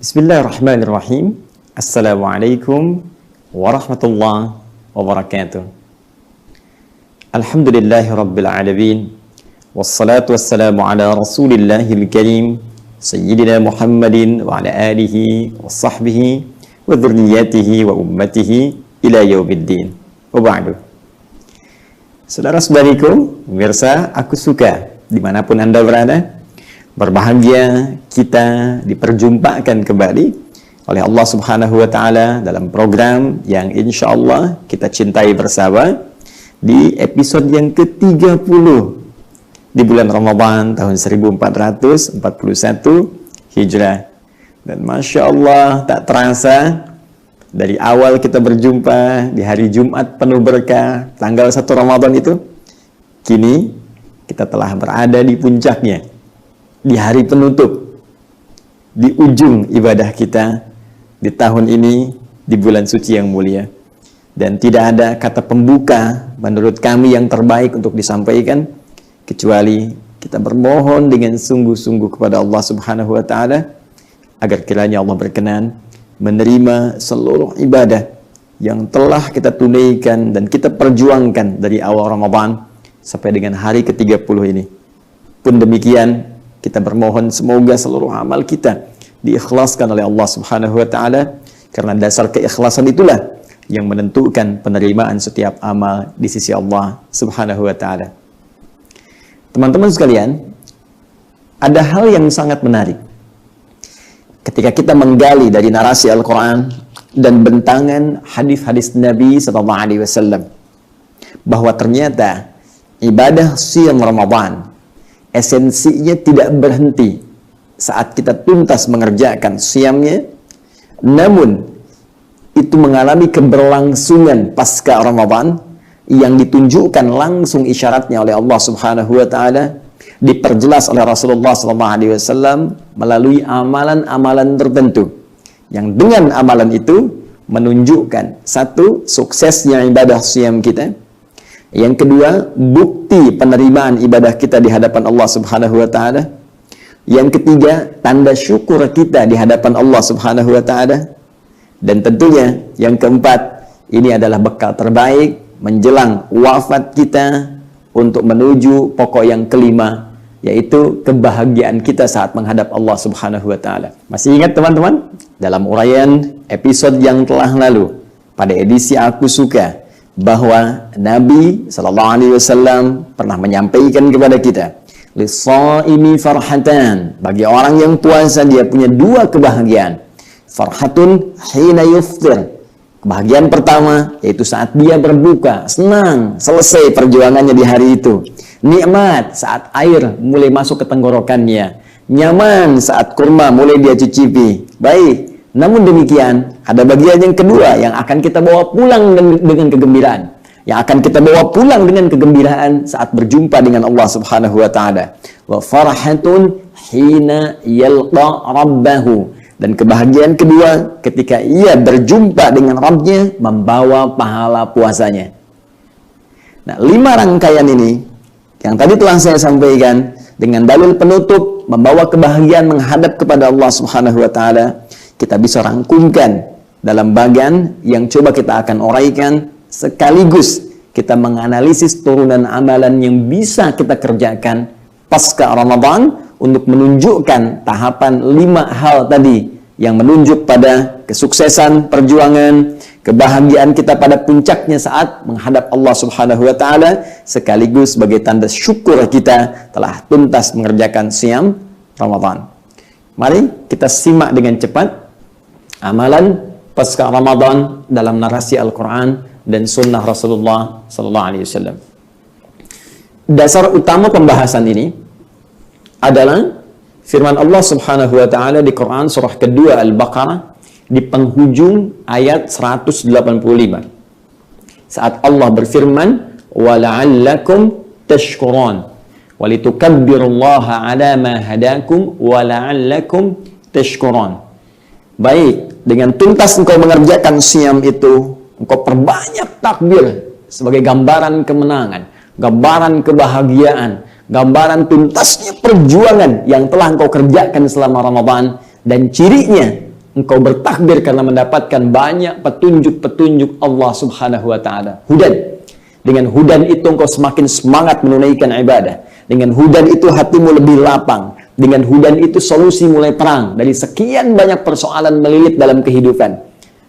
Bismillahirrahmanirrahim. Assalamualaikum warahmatullahi wabarakatuh. Alhamdulillahi rabbil alamin. Wassalatu wassalamu ala rasulillahil karim Sayyidina Muhammadin wa ala alihi wa sahbihi wa dhurriyyatihi wa ummatihi ila yaumiddin. Wa ba'du. Saudara-saudariku, pemirsa Aku Suka, dimanapun Anda berada, berbahagia kita diperjumpakan kembali oleh Allah Subhanahu wa Ta'ala dalam program yang insya Allah kita cintai bersama di episode yang ke-30 di bulan Ramadan tahun 1441 Hijrah. Dan Masya Allah, tak terasa dari awal kita berjumpa di hari Jumat penuh berkah tanggal 1 Ramadan itu, kini kita telah berada di puncaknya, di hari penutup, di ujung ibadah kita di tahun ini, di bulan suci yang mulia. Dan tidak ada kata pembuka menurut kami yang terbaik untuk disampaikan kecuali kita bermohon dengan sungguh-sungguh kepada Allah Subhanahu wa Ta'ala agar kiranya Allah berkenan menerima seluruh ibadah yang telah kita tunaikan dan kita perjuangkan dari awal Ramadan sampai dengan hari ke-30 ini. Pun demikian, kita bermohon semoga seluruh amal kita diikhlaskan oleh Allah Subhanahu wa Ta'ala, karena dasar keikhlasan itulah yang menentukan penerimaan setiap amal di sisi Allah Subhanahu wa Ta'ala. Teman-teman sekalian, ada hal yang sangat menarik ketika kita menggali dari narasi Al-Quran dan bentangan hadis-hadis Nabi SAW, bahwa ternyata ibadah siyam Ramadan esensinya tidak berhenti saat kita tuntas mengerjakan siyamnya, namun itu mengalami keberlangsungan pasca Ramadan yang ditunjukkan langsung isyaratnya oleh Allah Subhanahu wa Ta'ala, diperjelas oleh Rasulullah SAW melalui amalan-amalan tertentu yang dengan amalan itu menunjukkan satu, suksesnya ibadah siyam kita. Yang kedua, bukti penerimaan ibadah kita di hadapan Allah Subhanahu wa Ta'ala. Yang ketiga, tanda syukur kita di hadapan Allah Subhanahu wa Ta'ala. Dan tentunya yang keempat, ini adalah bekal terbaik menjelang wafat kita untuk menuju pokok yang kelima, yaitu kebahagiaan kita saat menghadap Allah Subhanahu wa Ta'ala. Masih ingat teman-teman? Dalam uraian episode yang telah lalu pada edisi Aku Suka, bahwa Nabi SAW pernah menyampaikan kepada kita, lis-shaimi farhatan, bagi orang yang puasa dia punya dua kebahagiaan. Farhatun hina yuftir, kebahagiaan pertama yaitu saat dia berbuka, senang selesai perjuangannya di hari itu. Nikmat saat air mulai masuk ke tenggorokannya, nyaman saat kurma mulai dia cicipi. Baik, namun demikian, ada bagian yang kedua yang akan kita bawa pulang dengan kegembiraan. Yang akan kita bawa pulang dengan kegembiraan saat berjumpa dengan Allah Subhanahu wa Ta'ala. Wa farhatun hina yalqa rabbahu. Dan kebahagiaan kedua ketika ia berjumpa dengan Rabbnya membawa pahala puasanya. Nah, 5 rangkaian ini yang tadi telah saya sampaikan dengan dalil penutup membawa kebahagiaan menghadap kepada Allah Subhanahu wa Ta'ala, kita bisa rangkumkan dalam bagian yang coba kita akan uraikan, sekaligus kita menganalisis turunan amalan yang bisa kita kerjakan pasca Ramadan untuk menunjukkan tahapan 5 hal tadi yang menunjuk pada kesuksesan perjuangan, kebahagiaan kita pada puncaknya saat menghadap Allah Subhanahu wa Ta'ala, sekaligus sebagai tanda syukur kita telah tuntas mengerjakan siyam Ramadan. Mari kita simak dengan cepat amalan pasca Ramadan dalam narasi Al-Quran dan sunnah Rasulullah SAW. Dasar utama pembahasan ini adalah firman Allah Subhanahu wa Ta'ala di Quran surah kedua Al-Baqarah di penghujung ayat 185. Saat Allah berfirman, وَلَعَلَّكُمْ تَشْكُرُونَ وَلِتُكَبِّرُوا عَلَى مَا هَدَاكُمْ وَلَعَلَّكُمْ تَشْكُرُونَ. Baik, dengan tuntas engkau mengerjakan siyam itu, engkau perbanyak takbir sebagai gambaran kemenangan, gambaran kebahagiaan, gambaran tuntasnya perjuangan yang telah engkau kerjakan selama Ramadan, dan cirinya engkau bertakbir karena mendapatkan banyak petunjuk-petunjuk Allah Subhanahu wa taala. Hudan. Dengan hudan itu engkau semakin semangat menunaikan ibadah. Dengan hudan itu hatimu lebih lapang. Dengan hudan itu solusi mulai terang dari sekian banyak persoalan melilit dalam kehidupan.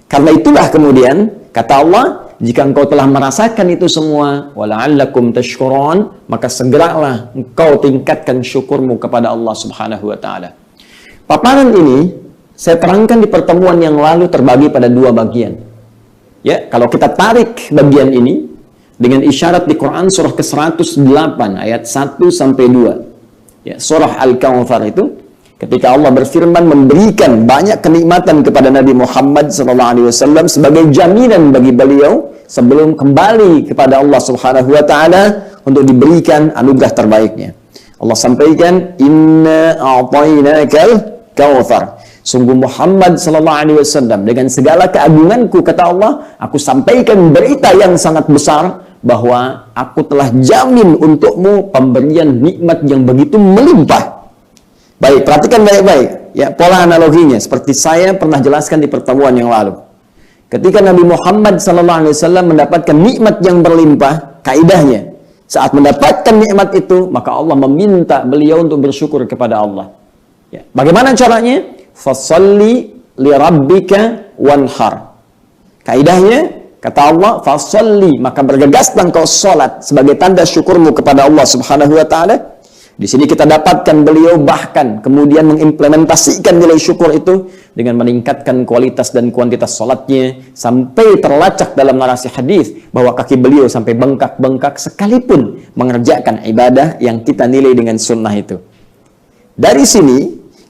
Karena itulah kemudian kata Allah, jika engkau telah merasakan itu semua, wala'allakum tashkurun, maka segeralah engkau tingkatkan syukurmu kepada Allah Subhanahu wa taala. Paparan ini saya terangkan di pertemuan yang lalu terbagi pada dua bagian. Ya, kalau kita tarik bagian ini dengan isyarat di Quran surah ke-108 ayat 1 sampai 2. Ya, surah Al-Kautsar itu ketika Allah berfirman memberikan banyak kenikmatan kepada Nabi Muhammad SAW sebagai jaminan bagi beliau sebelum kembali kepada Allah Subhanahu wa taala untuk diberikan anugerah terbaiknya. Allah sampaikan, "Inna a'tainakal kautsar." Sungguh Muhammad SAW dengan segala keagunganku, kata Allah, aku sampaikan berita yang sangat besar bahwa aku telah jamin untukmu pemberian nikmat yang begitu melimpah. Baik, perhatikan baik-baik ya pola analoginya seperti saya pernah jelaskan di pertemuan yang lalu. Ketika Nabi Muhammad SAW mendapatkan nikmat yang berlimpah, kaidahnya saat mendapatkan nikmat itu maka Allah meminta beliau untuk bersyukur kepada Allah. Ya, bagaimana caranya? Fasalli li rabbika wanhar. Kaidahnya kata Allah, fasalli, maka bergegaslah engkau salat sebagai tanda syukurmu kepada Allah Subhanahu wa taala. Di sini kita dapatkan beliau bahkan kemudian mengimplementasikan nilai syukur itu dengan meningkatkan kualitas dan kuantitas salatnya sampai terlacak dalam narasi hadis bahwa kaki beliau sampai bengkak-bengkak sekalipun mengerjakan ibadah yang kita nilai dengan sunnah itu. Dari sini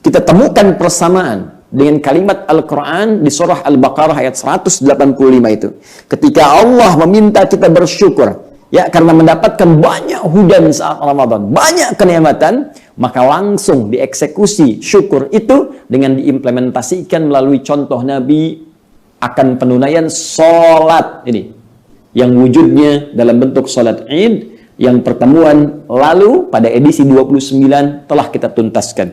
kita temukan persamaan dengan kalimat Al-Quran di surah Al-Baqarah ayat 185 itu. Ketika Allah meminta kita bersyukur, ya karena mendapatkan banyak hudan saat Ramadan, banyak kenikmatan, maka langsung dieksekusi syukur itu dengan diimplementasikan melalui contoh Nabi akan penunaian sholat ini. Yang wujudnya dalam bentuk sholat Id yang pertemuan lalu pada edisi 29 telah kita tuntaskan.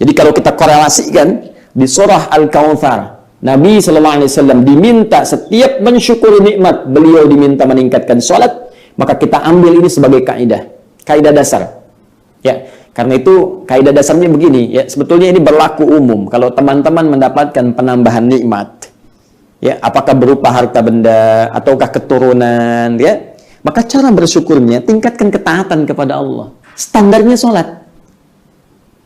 Jadi kalau kita korelasikan di surah Al-Kautsar, Nabi SAW diminta setiap mensyukuri nikmat, beliau diminta meningkatkan sholat, maka kita ambil ini sebagai kaidah dasar. Ya, karena itu kaidah dasarnya begini, ya sebetulnya ini berlaku umum. Kalau teman-teman mendapatkan penambahan nikmat, ya apakah berupa harta benda ataukah keturunan, ya maka cara bersyukurnya tingkatkan ketaatan kepada Allah. Standarnya sholat.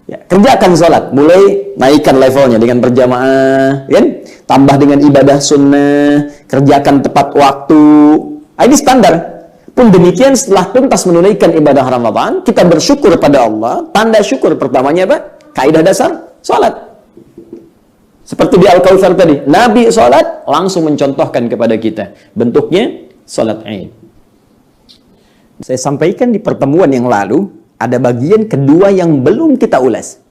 Ya, kerjakan sholat, mulai naikkan levelnya dengan berjamaah, kan? Tambah dengan ibadah sunnah, kerjakan tepat waktu. Ini standar. Pun demikian setelah tuntas menunaikan ibadah Ramadan, kita bersyukur pada Allah. Tanda syukur pertamanya apa? Kaidah dasar, sholat. Seperti di Al-Kautsar tadi, Nabi sholat langsung mencontohkan kepada kita. Bentuknya sholat Id. Saya sampaikan di pertemuan yang lalu, ada bagian kedua yang belum kita ulas.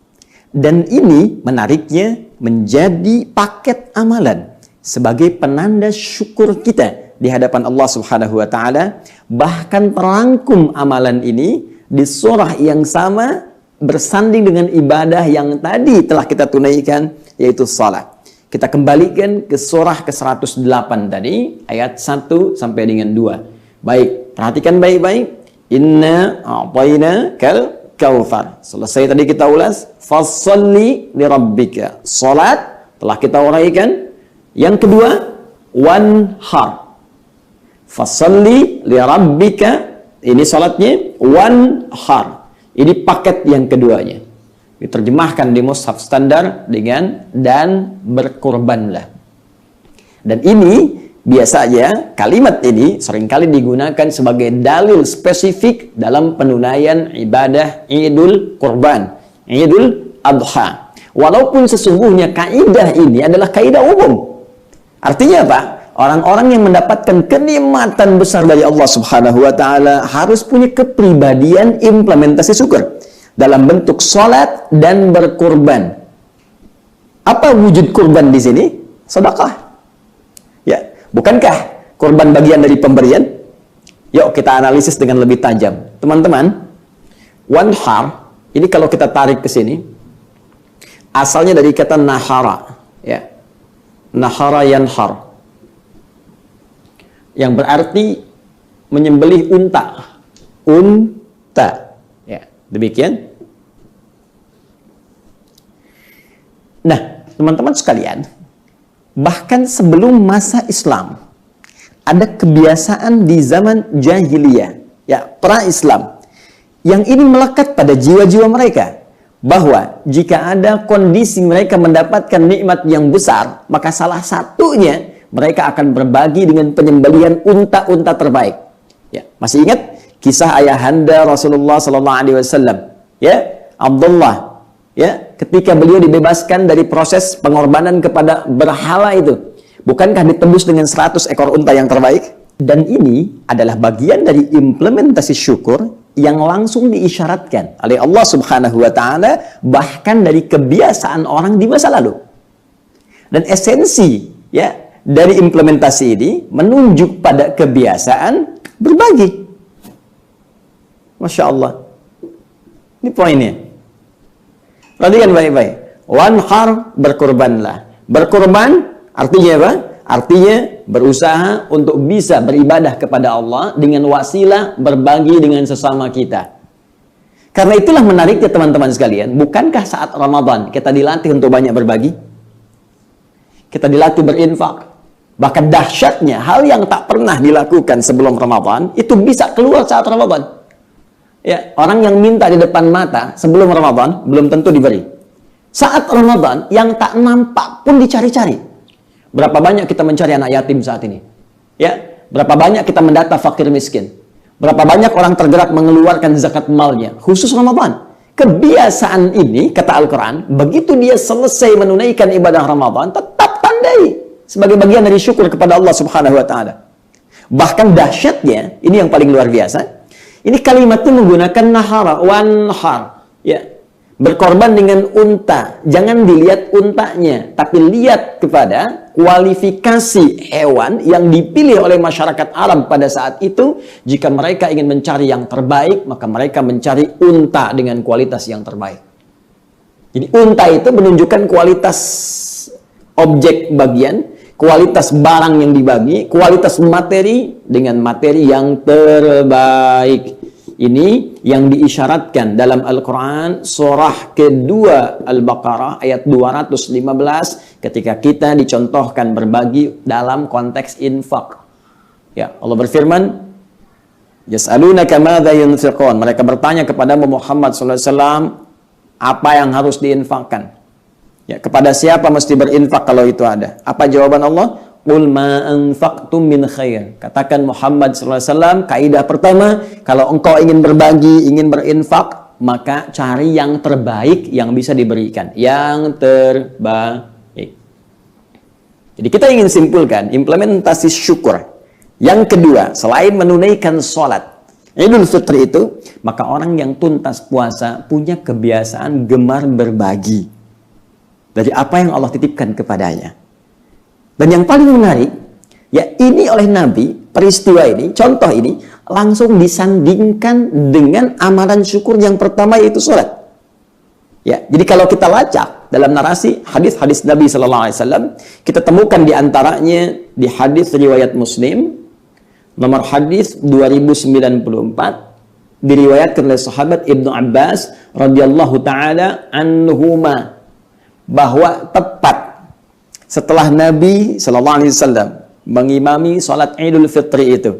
Dan ini menariknya menjadi paket amalan sebagai penanda syukur kita di hadapan Allah Subhanahu wa taala. Bahkan terangkum amalan ini di surah yang sama bersanding dengan ibadah yang tadi telah kita tunaikan, yaitu salat. Kita kembalikan ke surah ke-108 tadi ayat 1 sampai dengan 2. Baik, perhatikan baik-baik. Inna a'tainakal kautsar. Selesai tadi kita ulas, fasalli li rabbika. Salat telah kita uraikan. Yang kedua, wanhar. Fasalli li rabbika, ini salatnya, wanhar. Ini paket yang keduanya. Diterjemahkan di mushaf standar dengan dan berkurbanlah. Dan ini biasa aja, kalimat ini seringkali digunakan sebagai dalil spesifik dalam penunaian ibadah Idul Kurban, Idul Adha. Walaupun sesungguhnya kaidah ini adalah kaidah umum. Artinya apa? Orang-orang yang mendapatkan kenikmatan besar dari Allah Subhanahu wa taala harus punya kepribadian implementasi syukur dalam bentuk salat dan berkurban. Apa wujud kurban di sini? Sedekah. Ya. Bukankah kurban bagian dari pemberian? Yuk kita analisis dengan lebih tajam. Teman-teman, wanhar, ini kalau kita tarik ke sini, asalnya dari kata nahara. Ya. nahara yanhar, yang berarti menyembelih unta. Unta. Ya, demikian. Nah, teman-teman sekalian, bahkan sebelum masa Islam, ada kebiasaan di zaman jahiliyah, ya, pra-Islam, yang ini melekat pada jiwa-jiwa mereka, bahwa jika ada kondisi mereka mendapatkan nikmat yang besar, maka salah satunya mereka akan berbagi dengan penyembelihan unta-unta terbaik. Ya, masih ingat kisah ayahanda Rasulullah SAW, ya, Abdullah, ya, ketika beliau dibebaskan dari proses pengorbanan kepada berhala itu, bukankah ditebus dengan 100 ekor unta yang terbaik? Dan ini adalah bagian dari implementasi syukur yang langsung diisyaratkan oleh Allah Subhanahu wa Ta'ala, bahkan dari kebiasaan orang di masa lalu. Dan esensi, ya, dari implementasi ini menunjuk pada kebiasaan berbagi. Masya Allah. Ini poinnya. Perhatikan baik-baik. Wanhar, berkorbanlah. Berkorban artinya apa? Artinya berusaha untuk bisa beribadah kepada Allah dengan wasilah berbagi dengan sesama kita. Karena itulah menariknya teman-teman sekalian. Bukankah saat Ramadan kita dilatih untuk banyak berbagi? Kita dilatih berinfak. Bahkan dahsyatnya hal yang tak pernah dilakukan sebelum Ramadan itu bisa keluar saat Ramadan. Ya, orang yang minta di depan mata sebelum Ramadan belum tentu diberi. Saat Ramadan yang tak nampak pun dicari-cari. Berapa banyak kita mencari anak yatim saat ini? Ya, berapa banyak kita mendata fakir miskin? Berapa banyak orang tergerak mengeluarkan zakat malnya khusus Ramadan? Kebiasaan ini, kata Al-Quran, begitu dia selesai menunaikan ibadah Ramadan, tetap tandai sebagai bagian dari syukur kepada Allah Subhanahu wa Ta'ala. Bahkan dahsyatnya, ini yang paling luar biasa. Ini kalimat itu menggunakan nahara, wanhar, ya, berkorban dengan unta. Jangan dilihat untanya, tapi lihat kepada kualifikasi hewan yang dipilih oleh masyarakat Arab pada saat itu. Jika mereka ingin mencari yang terbaik, maka mereka mencari unta dengan kualitas yang terbaik. Jadi unta itu menunjukkan kualitas objek bagian, kualitas barang yang dibagi, kualitas materi dengan materi yang terbaik. Ini yang diisyaratkan dalam Al-Quran surah kedua Al-Baqarah ayat 215 ketika kita dicontohkan berbagi dalam konteks infak. Ya, Allah berfirman, Yas'alunaka madza yunfiqun. Mereka bertanya kepada Muhammad SAW, apa yang harus diinfakkan? Ya, kepada siapa mesti berinfak kalau itu ada? Apa jawaban Allah? Qul ma anfaqtum min khair. Katakan Muhammad SAW, kaidah pertama, kalau engkau ingin berbagi, ingin berinfak, maka cari yang terbaik yang bisa diberikan. Yang terbaik. Jadi kita ingin simpulkan implementasi syukur. Yang kedua, selain menunaikan sholat Idul Fitri itu, maka orang yang tuntas puasa punya kebiasaan gemar berbagi dari apa yang Allah titipkan kepadanya. Dan yang paling menarik, ya, ini oleh Nabi, peristiwa ini, contoh ini, langsung disandingkan dengan amalan syukur yang pertama, yaitu sholat. Ya, jadi kalau kita lacak dalam narasi hadis-hadis Nabi SAW, kita temukan diantaranya di hadis riwayat Muslim, nomor hadis 2094, diriwayatkan oleh sahabat Ibnu Abbas radhiyallahu taala anhuma, bahwa tepat setelah Nabi SAW mengimami sholat Idul Fitri itu,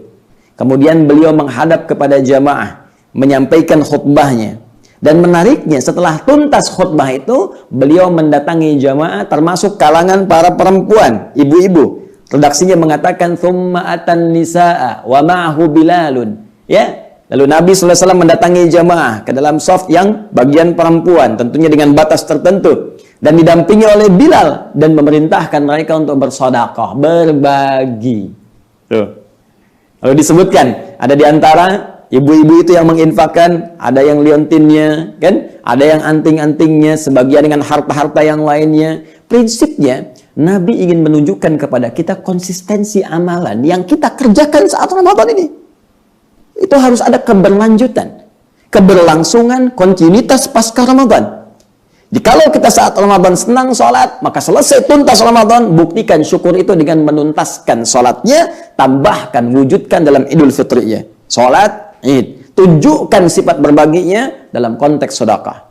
kemudian beliau menghadap kepada jamaah, menyampaikan khutbahnya. Dan menariknya, setelah tuntas khutbah itu, beliau mendatangi jamaah termasuk kalangan para perempuan, ibu-ibu. Redaksinya mengatakan, "Tsumma atan nisaa wa ma'ahu Bilalun." Ya, lalu Nabi SAW mendatangi jamaah ke dalam shaf yang bagian perempuan, tentunya dengan batas tertentu. Dan didampingi oleh Bilal dan memerintahkan mereka untuk bersedekah, berbagi. Tuh. Lalu disebutkan ada di antara ibu-ibu itu yang menginfakkan, ada yang liontinnya, kan? Ada yang anting-antingnya, sebagian dengan harta-harta yang lainnya. Prinsipnya Nabi ingin menunjukkan kepada kita konsistensi amalan yang kita kerjakan saat Ramadan ini. Itu harus ada keberlanjutan, keberlangsungan, kontinuitas pasca Ramadan. Kalau kita saat Ramadan senang sholat, maka selesai tuntas Ramadan, buktikan syukur itu dengan menuntaskan sholatnya, tambahkan, wujudkan dalam Idul Fitrinya. Sholat, Id. Tunjukkan sifat berbaginya dalam konteks sedekah.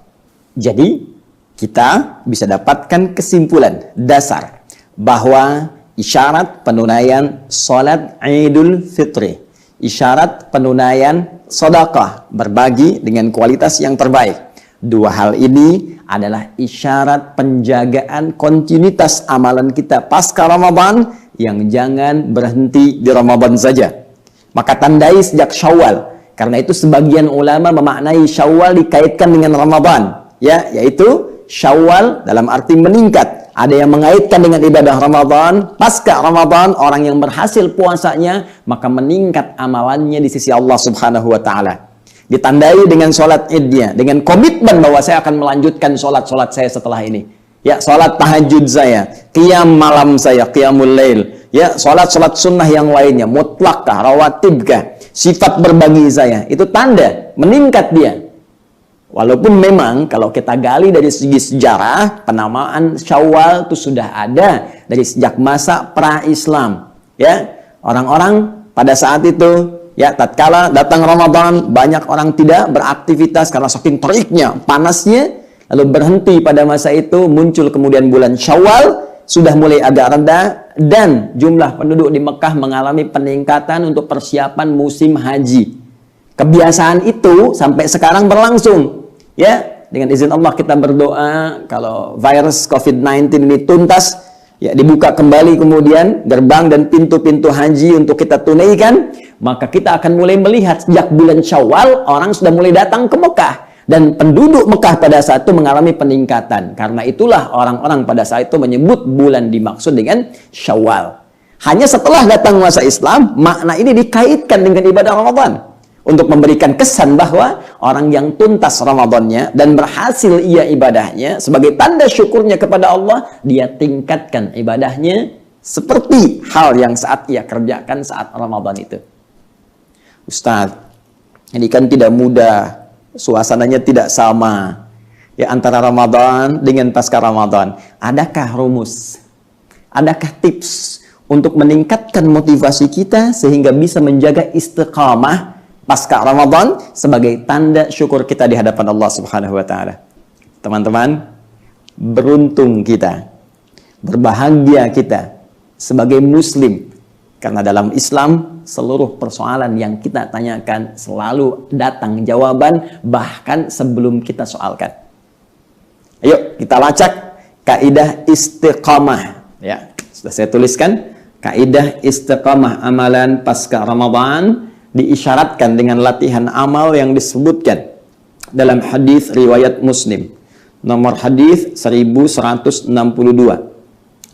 Jadi, kita bisa dapatkan kesimpulan dasar bahwa isyarat penunaian sholat Idul Fitri, isyarat penunaian sedekah, berbagi dengan kualitas yang terbaik. Dua hal ini adalah isyarat penjagaan kontinuitas amalan kita pasca Ramadan yang jangan berhenti di Ramadan saja. Maka tandai sejak Syawal. Karena itu sebagian ulama memaknai Syawal dikaitkan dengan Ramadan, ya, yaitu Syawal dalam arti meningkat. Ada yang mengaitkan dengan ibadah Ramadan. Pasca Ramadan, orang yang berhasil puasanya, maka meningkat amalannya di sisi Allah Subhanahu wa Ta'ala. Ditandai dengan sholat idnya, dengan komitmen bahwa saya akan melanjutkan sholat-sholat saya setelah ini. Ya, sholat tahajud saya, qiyam malam saya, qiyamul lail. Ya, sholat-sholat sunnah yang lainnya, mutlakkah, rawatibkah, sifat berbagi saya. Itu tanda meningkat dia. Walaupun memang kalau kita gali dari segi sejarah, penamaan Syawal itu sudah ada dari sejak masa pra-Islam. Ya, orang-orang pada saat itu, ya, tatkala datang Ramadan, banyak orang tidak beraktivitas karena saking teriknya, panasnya, lalu berhenti pada masa itu, muncul kemudian bulan Syawal, sudah mulai agak rendah, dan jumlah penduduk di Mekah mengalami peningkatan untuk persiapan musim haji. Kebiasaan itu sampai sekarang berlangsung. Ya, dengan izin Allah kita berdoa, kalau virus COVID-19 ini tuntas, ya, dibuka kembali kemudian gerbang dan pintu-pintu haji untuk kita tunaikan, maka kita akan mulai melihat sejak bulan Syawal orang sudah mulai datang ke Mekah, dan penduduk Mekah pada saat itu mengalami peningkatan. Karena itulah orang-orang pada saat itu menyebut bulan dimaksud dengan Syawal. Hanya setelah datang masa Islam, makna ini dikaitkan dengan ibadah Ramadan untuk memberikan kesan bahwa orang yang tuntas Ramadannya dan berhasil ia ibadahnya sebagai tanda syukurnya kepada Allah, dia tingkatkan ibadahnya seperti hal yang saat ia kerjakan saat Ramadan itu. Ustaz, ini kan tidak mudah, suasananya tidak sama ya antara Ramadan dengan pasca Ramadan. Adakah rumus? Adakah tips untuk meningkatkan motivasi kita sehingga bisa menjaga istiqamah pasca Ramadan sebagai tanda syukur kita di hadapan Allah Subhanahu wa Ta'ala? Teman-teman, beruntung kita, berbahagia kita sebagai muslim, karena dalam Islam seluruh persoalan yang kita tanyakan selalu datang jawaban bahkan sebelum kita soalkan. Ayo kita lacak kaidah istiqamah, ya, sudah saya tuliskan. Kaidah istiqamah amalan pasca Ramadan diisyaratkan dengan latihan amal yang disebutkan dalam hadis riwayat Muslim nomor hadis 1162.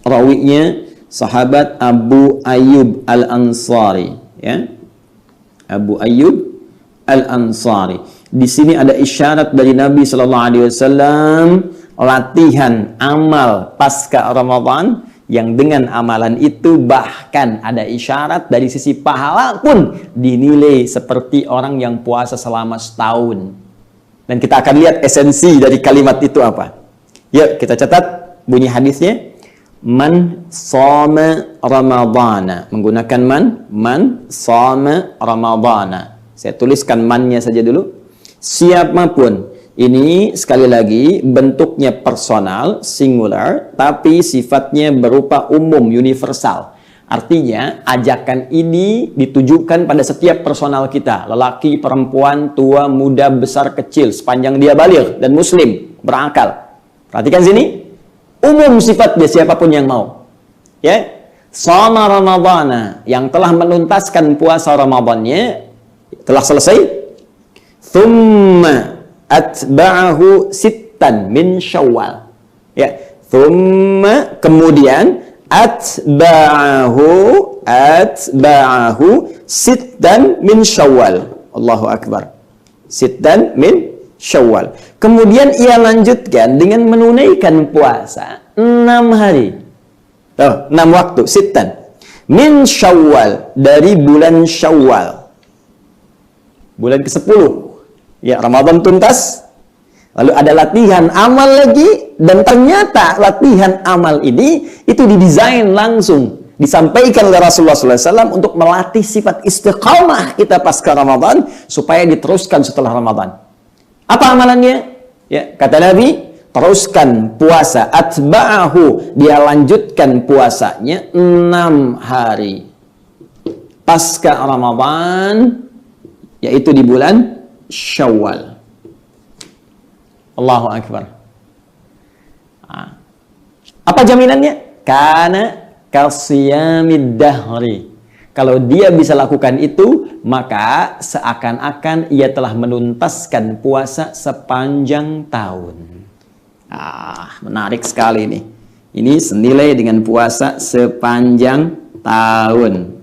Rawinya sahabat Abu Ayyub Al-Ansari, ya. Abu Ayyub Al-Ansari. Di sini ada isyarat dari Nabi sallallahu alaihi wasallam latihan amal pasca Ramadan, yang dengan amalan itu bahkan ada isyarat dari sisi pahala pun dinilai seperti orang yang puasa selama setahun. Dan kita akan lihat esensi dari kalimat itu apa. Yuk kita catat bunyi hadisnya. Man shoma ramadhana. Menggunakan man shoma ramadhana. Saya tuliskan mannya saja dulu. Siapapun. Ini sekali lagi bentuknya personal, singular, tapi sifatnya berupa umum, universal. Artinya ajakan ini ditujukan pada setiap personal kita. Lelaki, perempuan, tua, muda, besar, kecil, sepanjang dia baligh dan muslim, berakal. Perhatikan sini. Umum sifatnya siapapun yang mau. Ya. Shoma Ramadhana, yang telah menuntaskan puasa Ramadannya, telah selesai. Thumma atba'ahu sittan min Syawal. Ya, thumma kemudian atba'ahu sittan min Syawal. Allahu akbar. Sittan min Syawal. Kemudian ia lanjutkan dengan menunaikan puasa 6 hari. 6 waktu, sittan min Syawal, dari bulan Syawal. Bulan ke-10. Ya, Ramadan tuntas. Lalu ada latihan amal lagi, dan ternyata latihan amal ini itu didesain langsung, disampaikan oleh Rasulullah SAW untuk melatih sifat istiqamah kita pasca Ramadan supaya diteruskan setelah Ramadan. Apa amalannya? Ya, kata Nabi, teruskan puasa, atba'ahu, dia lanjutkan puasanya 6 hari pasca Ramadan, yaitu di bulan Syawal. Allahu Akbar. Apa jaminannya? Karena kasiyamid dahri. Kalau dia bisa lakukan itu, maka seakan-akan ia telah menuntaskan puasa sepanjang tahun. Menarik sekali ini. Ini senilai dengan puasa sepanjang tahun.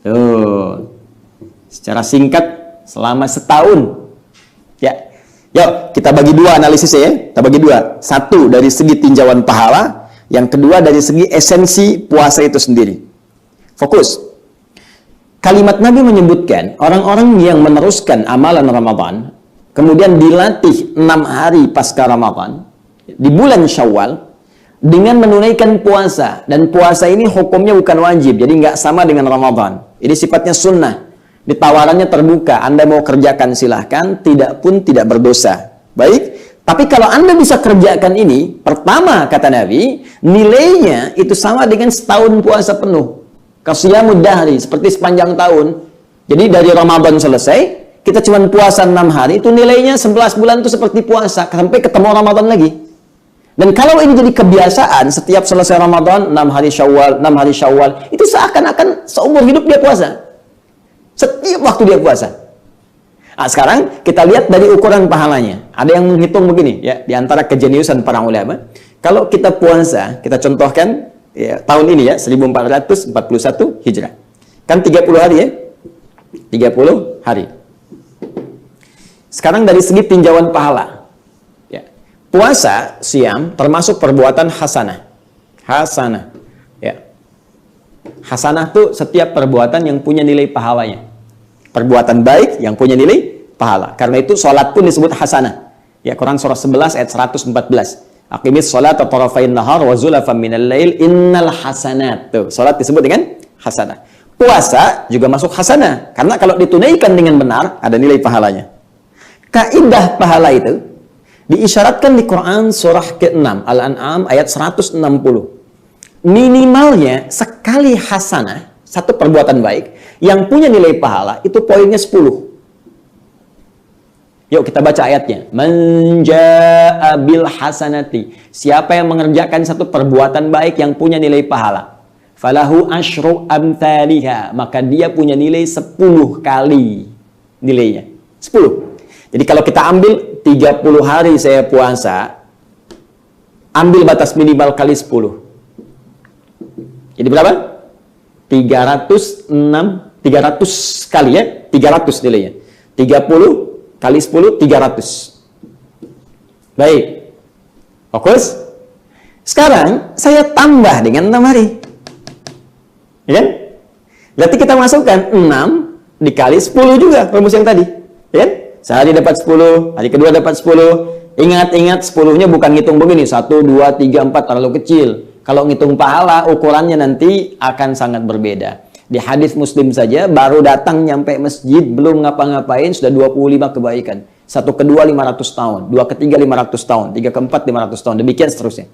Tuh. Secara singkat, selama setahun. Ya. Yuk, kita bagi dua analisisnya ya. Kita bagi dua. Satu, dari segi tinjauan pahala. Yang kedua, dari segi esensi puasa itu sendiri. Fokus. Kalimat Nabi menyebutkan, orang-orang yang meneruskan amalan Ramadan, kemudian dilatih 6 hari pasca Ramadan, di bulan Syawal, dengan menunaikan puasa. Dan puasa ini hukumnya bukan wajib, jadi nggak sama dengan Ramadan. Ini sifatnya sunnah. Ditawarannya terbuka, Anda mau kerjakan silahkan, tidak pun tidak berdosa. Baik, tapi kalau Anda bisa kerjakan ini, pertama kata Nabi, nilainya itu sama dengan setahun puasa penuh. Kasiyamud dahri, seperti sepanjang tahun. Jadi dari Ramadan selesai, kita cuma puasa 6 hari, itu nilainya 11 bulan itu seperti puasa, sampai ketemu Ramadan lagi. Dan kalau ini jadi kebiasaan, setiap selesai Ramadan, 6 hari Syawal, 6 hari Syawal, itu seakan-akan seumur hidup dia puasa. Setiap waktu dia puasa. Sekarang kita lihat dari ukuran pahalanya. Ada yang menghitung begini, ya, di antara kejeniusan para ulama. Kalau kita puasa, kita contohkan ya, tahun ini ya, 1441 Hijrah. Kan 30 hari ya? 30 hari. Sekarang dari segi tinjauan pahala. Ya. Puasa, siam, termasuk perbuatan hasanah. Hasanah. Ya. Hasanah itu setiap perbuatan yang punya nilai pahalanya. Perbuatan baik yang punya nilai pahala. Karena itu sholat pun disebut hasanah. Ya, Quran surah 11 ayat 114. Aqimis sholat tarafain nahar wa zulafan minal lail innal hasanat. Tuh, sholat disebut dengan hasanah. Puasa juga masuk hasanah. Karena kalau ditunaikan dengan benar, ada nilai pahalanya. Kaidah pahala itu diisyaratkan di Quran surah ke-6 Al-An'am ayat 160. Minimalnya sekali hasanah, satu perbuatan baik yang punya nilai pahala itu poinnya 10. Yuk kita baca ayatnya. Man jaa bil hasanati, siapa yang mengerjakan satu perbuatan baik yang punya nilai pahala, falahu asyru amthaliha, maka dia punya nilai 10 kali nilainya. 10. Jadi kalau kita ambil 30 hari saya puasa, ambil batas minimal kali 10. Jadi berapa? 300 kali ya, 300 nilainya. 30 kali 10, 300. Baik. Fokus. Sekarang saya tambah dengan 6 hari. Ya kan? Berarti kita masukkan 6 dikali 10 juga rumus yang tadi. Ya kan? Sehari dapat 10, hari kedua dapat 10. Ingat-ingat 10-nya bukan ngitung begini, 1, 2, 3, 4 terlalu kecil. Kalau ngitung pahala, ukurannya nanti akan sangat berbeda. Di hadis Muslim saja, baru datang nyampe masjid, belum ngapa-ngapain, sudah 25 kebaikan. 1 kedua 500 tahun, 2 ketiga 500 tahun, 3 keempat 500 tahun, demikian seterusnya.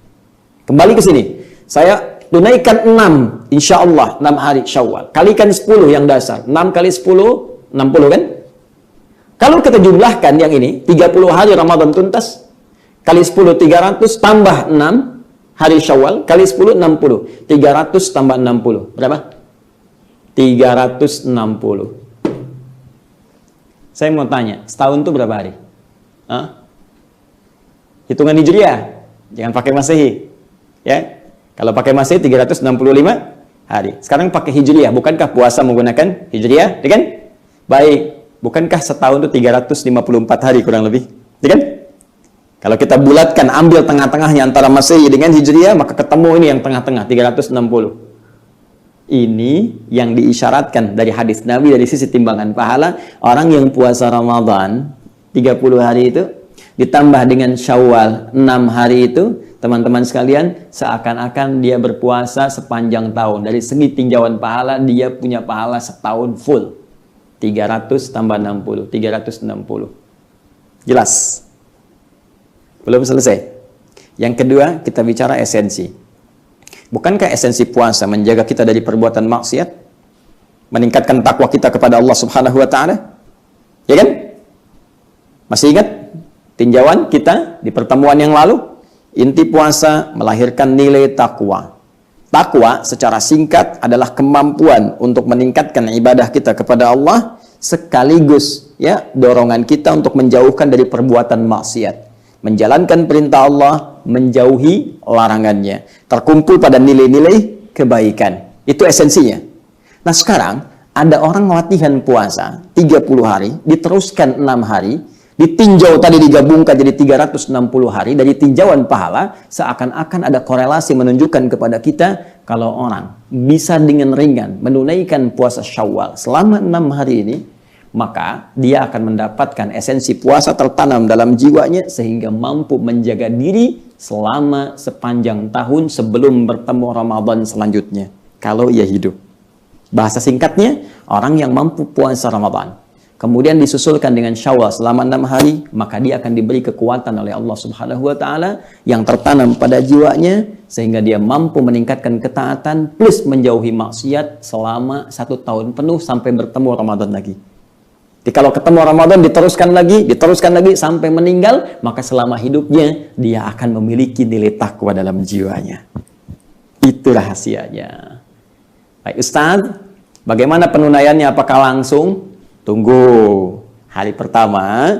Kembali ke sini, saya tunaikan 6, insya Allah 6 hari Syawal. Kalikan 10 yang dasar, 6 kali 10, 60 kan? Kalau kita jumlahkan yang ini, 30 hari Ramadan tuntas, kali 10, 300, tambah 6 hari Syawal, kali 10, 60. 300 tambah 60, berapa? 360. Saya mau tanya, setahun itu berapa hari? Hitungan Hijriah, jangan pakai Masehi. Ya, kalau pakai Masehi 365 hari. Sekarang pakai Hijriah, bukankah puasa menggunakan Hijriah? Ya kan? Baik, bukankah setahun itu 354 hari kurang lebih? Ya kan? Kalau kita bulatkan, ambil tengah-tengahnya antara Masehi dengan Hijriah, maka ketemu ini yang tengah-tengah, 360. Ini yang diisyaratkan dari hadis Nabi dari sisi timbangan pahala. Orang yang puasa Ramadan 30 hari itu ditambah dengan Syawal 6 hari itu, teman-teman sekalian, seakan-akan dia berpuasa sepanjang tahun. Dari segi tinjauan pahala, dia punya pahala setahun full. 300 tambah 60, 360. Jelas? Belum selesai. Yang kedua, kita bicara esensi. Bukankah esensi puasa menjaga kita dari perbuatan maksiat? Meningkatkan takwa kita kepada Allah Subhanahu wa taala? Ya kan? Masih ingat tinjauan kita di pertemuan yang lalu? Inti puasa melahirkan nilai takwa. Takwa secara singkat adalah kemampuan untuk meningkatkan ibadah kita kepada Allah, sekaligus ya dorongan kita untuk menjauhkan dari perbuatan maksiat, menjalankan perintah Allah, menjauhi larangannya, terkumpul pada nilai-nilai kebaikan. Itu esensinya. Nah sekarang ada orang latihan puasa 30 hari, diteruskan 6 hari, ditinjau tadi digabungkan jadi 360 hari. Dari tinjauan pahala seakan-akan ada korelasi menunjukkan kepada kita kalau orang bisa dengan ringan menunaikan puasa Syawal selama 6 hari ini, maka dia akan mendapatkan esensi puasa tertanam dalam jiwanya sehingga mampu menjaga diri selama sepanjang tahun sebelum bertemu Ramadan selanjutnya kalau ia hidup. Bahasa singkatnya, orang yang mampu puasa Ramadan kemudian disusulkan dengan Syawal selama 6 hari, maka dia akan diberi kekuatan oleh Allah Subhanahu wa taala yang tertanam pada jiwanya sehingga dia mampu meningkatkan ketaatan plus menjauhi maksiat selama 1 tahun penuh sampai bertemu Ramadan lagi. Jadi kalau ketemu Ramadan diteruskan lagi sampai meninggal, maka selama hidupnya dia akan memiliki nilai takwa dalam jiwanya. Itu rahasianya. Baik Ustaz, bagaimana penunaiannya? Apakah langsung? Tunggu, hari pertama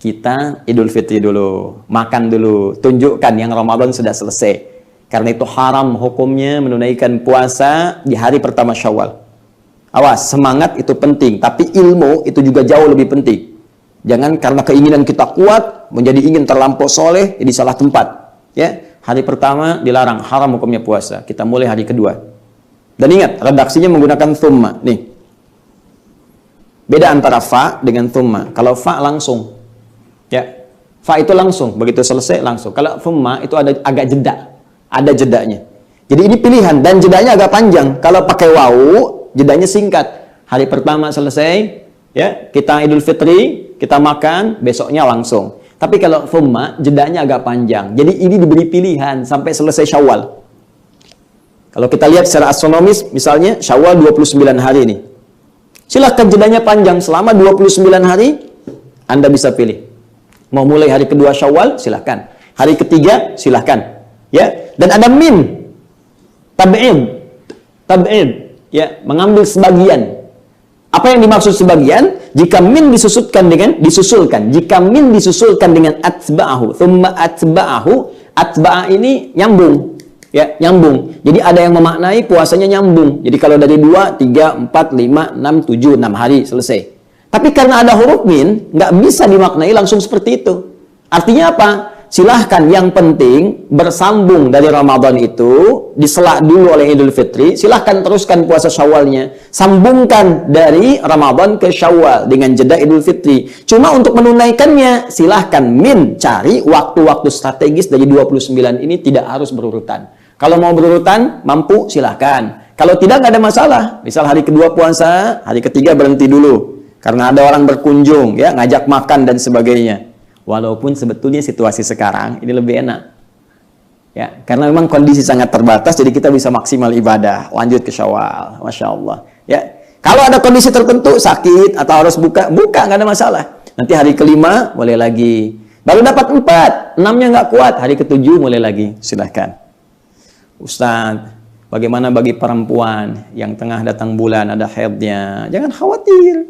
kita Idul Fitri dulu, makan dulu, tunjukkan yang Ramadan sudah selesai. Karena itu haram hukumnya menunaikan puasa di hari pertama Syawal. Awas, semangat itu penting, tapi ilmu itu juga jauh lebih penting. Jangan karena keinginan kita kuat, menjadi ingin terlampau soleh, jadi salah tempat. Ya, hari pertama dilarang, haram hukumnya puasa. Kita mulai hari kedua. Dan ingat, redaksinya menggunakan thumma. Nih. Beda antara fa dengan thumma. Kalau fa langsung, ya, fa itu langsung, begitu selesai langsung. Kalau thumma itu ada agak jeda, ada jedanya. Jadi ini pilihan dan jedanya agak panjang. Kalau pakai wawu, jedanya singkat. Hari pertama selesai, ya, kita Idul Fitri, kita makan, besoknya langsung. Tapi kalau thumma, jedanya agak panjang. Jadi ini diberi pilihan sampai selesai Syawal. Kalau kita lihat secara astronomis, misalnya Syawal 29 hari ini. Silahkan jedanya panjang selama 29 hari, Anda bisa pilih. Mau mulai hari kedua Syawal, silahkan. Hari ketiga, silahkan. Ya, dan ada min, tab'id, ya, mengambil sebagian. Apa yang dimaksud sebagian? Jika min disusulkan dengan atba'ahu, thumma atba'ahu, atba'a ini nyambung. Ya, nyambung. Jadi ada yang memaknai puasanya nyambung. Jadi kalau dari 2, 3, 4, 5, 6, 7, 6 hari selesai. Tapi karena ada huruf min, nggak bisa dimaknai langsung seperti itu. Artinya apa? Silahkan, yang penting bersambung dari Ramadan itu, diselak dulu oleh Idul Fitri, silahkan teruskan puasa Syawalnya. Sambungkan dari Ramadan ke Syawal dengan jeda Idul Fitri. Cuma untuk menunaikannya, silahkan min cari waktu-waktu strategis dari 29 ini tidak harus berurutan. Kalau mau berurutan, mampu, silahkan. Kalau tidak, nggak ada masalah. Misal hari kedua puasa, hari ketiga berhenti dulu. Karena ada orang berkunjung, ya, ngajak makan dan sebagainya. Walaupun sebetulnya situasi sekarang ini lebih enak. Ya, karena memang kondisi sangat terbatas, jadi kita bisa maksimal ibadah. Lanjut ke Syawal, Masya Allah. Ya, kalau ada kondisi tertentu, sakit atau harus buka, nggak ada masalah. Nanti hari kelima, boleh lagi. Baru dapat 4, 6-nya nggak kuat, hari ke-7 mulai lagi, silahkan. Ustadz, bagaimana bagi perempuan yang tengah datang bulan, ada haidnya? Jangan khawatir.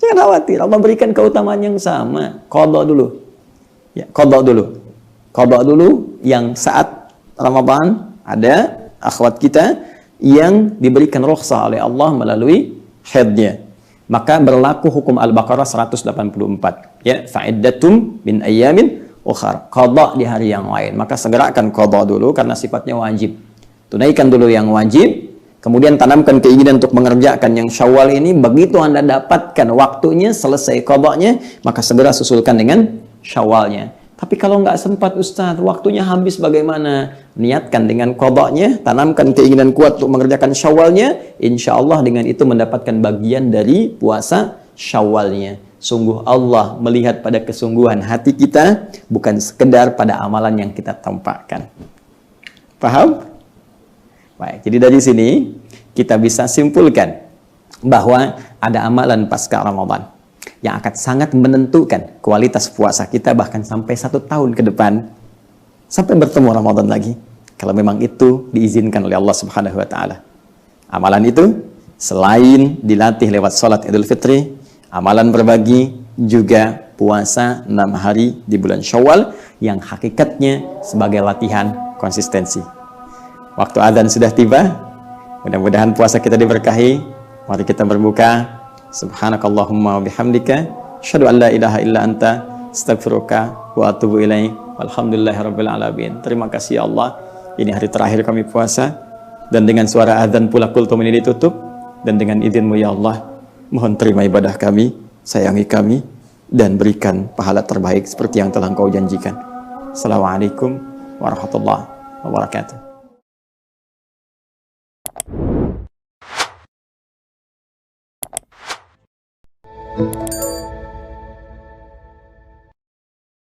Jangan khawatir, Allah berikan keutamaan yang sama. Qadha dulu. Ya, qadha dulu. Qadha dulu yang saat Ramadan ada akhwat kita yang diberikan rukhsah oleh Allah melalui haidnya. Maka berlaku hukum Al-Baqarah 184. Ya, fa'iddatum min ayyamin ukhar. Qadha di hari yang lain. Maka segerakan qadha dulu karena sifatnya wajib. Tunaikan dulu yang wajib. Kemudian tanamkan keinginan untuk mengerjakan yang Syawal ini. Begitu Anda dapatkan waktunya, selesai qadhanya, maka segera susulkan dengan Syawalnya. Tapi kalau nggak sempat Ustadz, waktunya habis bagaimana? Niatkan dengan qadanya, tanamkan keinginan kuat untuk mengerjakan Syawalnya, insya Allah dengan itu mendapatkan bagian dari puasa Syawalnya. Sungguh Allah melihat pada kesungguhan hati kita, bukan sekedar pada amalan yang kita tampakkan. Paham? Baik, jadi dari sini kita bisa simpulkan bahwa ada amalan pasca Ramadan yang akan sangat menentukan kualitas puasa kita bahkan sampai 1 tahun ke depan, sampai bertemu Ramadan lagi, kalau memang itu diizinkan oleh Allah Subhanahu wa Ta'ala. Amalan itu selain dilatih lewat sholat Idul Fitri, amalan berbagi, juga puasa 6 hari di bulan Syawal yang hakikatnya sebagai latihan konsistensi. Waktu adzan sudah tiba, mudah-mudahan puasa kita diberkahi. Mari kita berbuka. Subhanakallahumma wa bihamdika asyhadu an la ilaha illa anta astaghfiruka wa atubu ilaik. Walhamdulillahirabbil alamin. Terima kasih ya Allah. Ini hari terakhir kami puasa, dan dengan suara adzan pula kultum ini ditutup, dan dengan izin-Mu ya Allah, mohon terima ibadah kami, sayangi kami, dan berikan pahala terbaik seperti yang telah Engkau janjikan. Assalamualaikum warahmatullahi wabarakatuh.